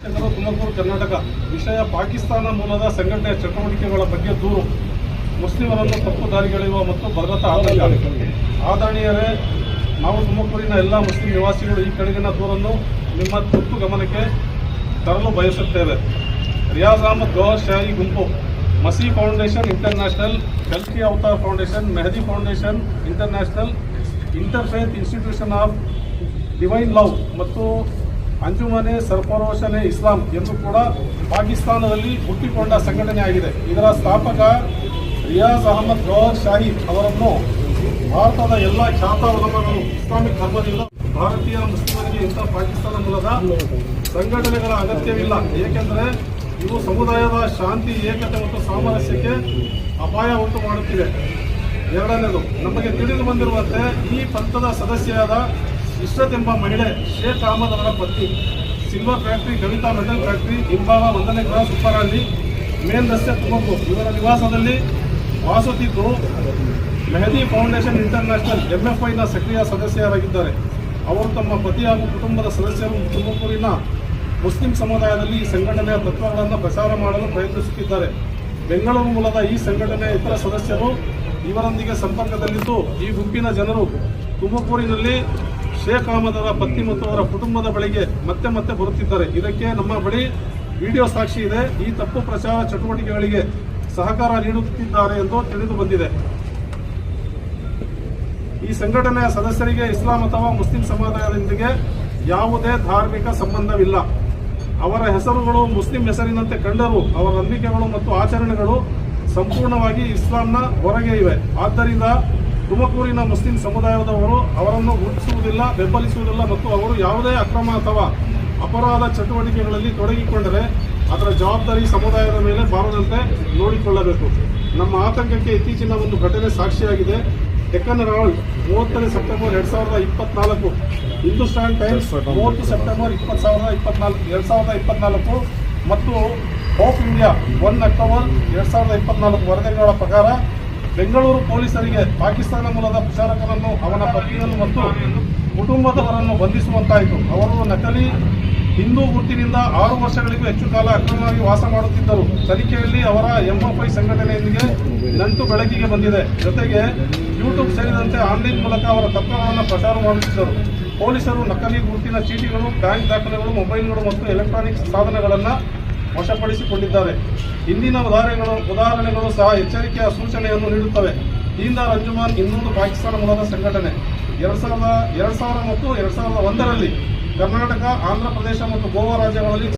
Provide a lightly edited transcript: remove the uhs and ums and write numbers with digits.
ತುಮಕೂರು ಕರ್ನಾಟಕ ವಿಷಯ ಪಾಕಿಸ್ತಾನ ಮೂಲದ ಸಂಘಟನೆಯ ಚಟುವಟಿಕೆಗಳ ಬಗ್ಗೆ ದೂರು ಮುಸ್ಲಿಮರನ್ನು ತಪ್ಪು ದಾರಿಗೆಳೆಯುವ ಮತ್ತು ಭದ್ರತಾ ಆತಂಕ. ಆದರಣೀಯರೇ, ನಾವು ತುಮಕೂರಿನ ಎಲ್ಲ ಮುಸ್ಲಿಂ ನಿವಾಸಿಗಳು ಈ ಕೆಳಗಿನ ದೂರನ್ನು ನಿಮ್ಮ ತುರ್ತು ಗಮನಕ್ಕೆ ತರಲು ಬಯಸುತ್ತೇವೆ. ರಿಯಾಜ್ ಅಹಮದ್ ಗೌಹರ್ ಶಾಹಿ ಗುಂಪು, ಮಸಿ ಫೌಂಡೇಶನ್ ಇಂಟರ್ನ್ಯಾಷನಲ್, ಕಲ್ಕಿ Avatar foundation, Mehdi foundation international, interfaith institution of divine love ಮತ್ತು ಅಂಜುಮನೆ ಸರ್ಫರೋಷನೆ ಇಸ್ಲಾಂ ಎಂದು ಕೂಡ ಪಾಕಿಸ್ತಾನದಲ್ಲಿ ಹುಟ್ಟಿಕೊಂಡ ಸಂಘಟನೆಯಾಗಿದೆ. ಇದರ ಸ್ಥಾಪಕ ರಿಯಾಜ್ ಅಹಮದ್ ಗೌಹರ್ ಶಾಹಿ ಅವರನ್ನು ಭಾರತದ ಎಲ್ಲ ಖ್ಯಾತ ಉಲಮಾಗಳು ಇಸ್ಲಾಮಿಕ್ ಧರ್ಮದಿಂದ ಭಾರತೀಯ ಮುಸ್ಲಿಮರಿಗೆ ಇಂಥ ಪಾಕಿಸ್ತಾನ ಮೂಲದ ಸಂಘಟನೆಗಳ ಅಗತ್ಯವಿಲ್ಲ, ಏಕೆಂದರೆ ಇವು ಸಮುದಾಯದ ಶಾಂತಿ, ಏಕತೆ ಮತ್ತು ಸಾಮರಸ್ಯಕ್ಕೆ ಅಪಾಯ ಉಂಟು ಮಾಡುತ್ತಿವೆ. ಎರಡನೇದು, ನಮಗೆ ತಿಳಿದು ಬಂದಿರುವಂತೆ ಈ ಪಂಥದ ಸದಸ್ಯರಾದ ಇಶ್ರತ್ ಎಂಬ ಮಹಿಳೆ ಶೇಖ್ ಅಹಮದ್ ಅವರ ಪತ್ನಿ, silver factory, Kavita metal factory, ಹಿಂಬಾವ 1ನೇ ಕ್ರಾಸ್, ಉಪ್ಪರಹಳ್ಳಿ ಮೇನ್ ರಸ್ತೆ, ತುಮಕೂರು ಇವರ ನಿವಾಸದಲ್ಲಿ ವಾಸುತ್ತಿದ್ದು ಮೆಹದಿ ಫೌಂಡೇಶನ್ ಇಂಟರ್ನ್ಯಾಷನಲ್ MFIನ ಸಕ್ರಿಯ ಸದಸ್ಯರಾಗಿದ್ದಾರೆ. ಅವರು ತಮ್ಮ ಪತಿ ಹಾಗೂ ಕುಟುಂಬದ ಸದಸ್ಯರು ತುಮಕೂರಿನ ಮುಸ್ಲಿಂ ಸಮುದಾಯದಲ್ಲಿ ಈ ಸಂಘಟನೆಯ ತತ್ವಗಳನ್ನು ಪ್ರಚಾರ ಮಾಡಲು ಪ್ರಯತ್ನಿಸುತ್ತಿದ್ದಾರೆ. ಬೆಂಗಳೂರು ಮೂಲದ ಈ ಸಂಘಟನೆಯ ಇತರ ಸದಸ್ಯರು ಇವರೊಂದಿಗೆ ಸಂಪರ್ಕದಲ್ಲಿದ್ದು ಈ ಗುಂಪಿನ ಜನರು ತುಮಕೂರಿನಲ್ಲಿ ಶೇಖ್ ಅಹಮದ್ ಅವರ ಪತ್ನಿ ಮತ್ತು ಅವರ ಕುಟುಂಬದ ಬಳಿಗೆ ಮತ್ತೆ ಮತ್ತೆ ಬರುತ್ತಿದ್ದಾರೆ. ಇದಕ್ಕೆ ನಮ್ಮ ಬಳಿ ವಿಡಿಯೋ ಸಾಕ್ಷಿ ಇದೆ. ಈ ತಪ್ಪು ಪ್ರಚಾರ ಚಟುವಟಿಕೆಗಳಿಗೆ ಸಹಕಾರ ನೀಡುತ್ತಿದ್ದಾರೆ ಎಂದು ತಿಳಿದು ಬಂದಿದೆ. ಈ ಸಂಘಟನೆಯ ಸದಸ್ಯರಿಗೆ ಇಸ್ಲಾಂ ಅಥವಾ ಮುಸ್ಲಿಂ ಸಮುದಾಯದೊಂದಿಗೆ ಯಾವುದೇ ಧಾರ್ಮಿಕ ಸಂಬಂಧವಿಲ್ಲ. ಅವರ ಹೆಸರುಗಳು ಮುಸ್ಲಿಂ ಹೆಸರಿನಂತೆ ಕಂಡರೂ ಅವರ ನಂಬಿಕೆಗಳು ಮತ್ತು ಆಚರಣೆಗಳು ಸಂಪೂರ್ಣವಾಗಿ ಇಸ್ಲಾಂನ ಹೊರಗೆ ಇವೆ. ಆದ್ದರಿಂದ ತುಮಕೂರಿನ ಮುಸ್ಲಿಂ ಸಮುದಾಯದವರು ಅವರನ್ನು ಗುರುತಿಸುವುದಿಲ್ಲ, ಬೆಂಬಲಿಸುವುದಿಲ್ಲ ಮತ್ತು ಅವರು ಯಾವುದೇ ಅಕ್ರಮ ಅಥವಾ ಅಪರಾಧ ಚಟುವಟಿಕೆಗಳಲ್ಲಿ ತೊಡಗಿಕೊಂಡರೆ ಅದರ ಜವಾಬ್ದಾರಿ ಸಮುದಾಯದ ಮೇಲೆ ಬಾರದಂತೆ ನೋಡಿಕೊಳ್ಳಬೇಕು. ನಮ್ಮ ಆತಂಕಕ್ಕೆ ಇತ್ತೀಚಿನ ಒಂದು ಘಟನೆ ಸಾಕ್ಷಿಯಾಗಿದೆ. Deccan Herald 30 September 2024, Hindustan Times 30 September 2024 ಮತ್ತು ಹೋಪ್ ಇಂಡಿಯಾ 1 ಅಕ್ಟೋಬರ್ 2024 ವರದಿಗಳ ಪ್ರಕಾರ ಬೆಂಗಳೂರು ಪೊಲೀಸರಿಗೆ ಪಾಕಿಸ್ತಾನ ಮೂಲದ ಪ್ರಚಾರಕರನ್ನು, ಅವನ ಪತ್ನಿಯನ್ನು ಮತ್ತು ಕುಟುಂಬದವರನ್ನು ಬಂಧಿಸುವಂತಾಯಿತು. ಅವರು ನಕಲಿ ಹಿಂದೂ ಗುರುತಿನಿಂದ 6 ವರ್ಷಗಳಿಗೂ ಹೆಚ್ಚು ಕಾಲ ಅಕ್ರಮವಾಗಿ ವಾಸ ಮಾಡುತ್ತಿದ್ದರು. ತನಿಖೆಯಲ್ಲಿ ಅವರ MFI ಸಂಘಟನೆಯೊಂದಿಗೆ ನಂಟು ಬೆಳಕಿಗೆ ಬಂದಿದೆ. ಜೊತೆಗೆ ಯೂಟ್ಯೂಬ್ ಸೇರಿದಂತೆ ಆನ್ಲೈನ್ ಮೂಲಕ ಅವರ ತತ್ವಗಳನ್ನು ಪ್ರಚಾರ ಮಾಡುತ್ತಿದ್ದರು. ಪೊಲೀಸರು ನಕಲಿ ಗುರುತಿನ ಚೀಟಿಗಳು, ಬ್ಯಾಂಕ್ ದಾಖಲೆಗಳು, ಮೊಬೈಲ್ಗಳು ಮತ್ತು ಎಲೆಕ್ಟ್ರಾನಿಕ್ಸ್ ಸಾಧನಗಳನ್ನು ವಶಪಡಿಸಿಕೊಂಡಿದ್ದಾರೆ. ಇಂದಿನ ಉದಾಹರಣೆಗಳು ಸಹ ಎಚ್ಚರಿಕೆಯ ಸೂಚನೆಯನ್ನು ನೀಡುತ್ತವೆ. ದೀನ್ದಾರ್ ಅಂಜುಮನ್ ಇನ್ನೊಂದು ಪಾಕಿಸ್ತಾನ ಮೂಲದ ಸಂಘಟನೆ. 2000 ಮತ್ತು 2001ರಲ್ಲಿ ಕರ್ನಾಟಕ, ಆಂಧ್ರ ಪ್ರದೇಶ ಮತ್ತು ಗೋವಾ ರಾಜ್ಯಗಳಲ್ಲಿ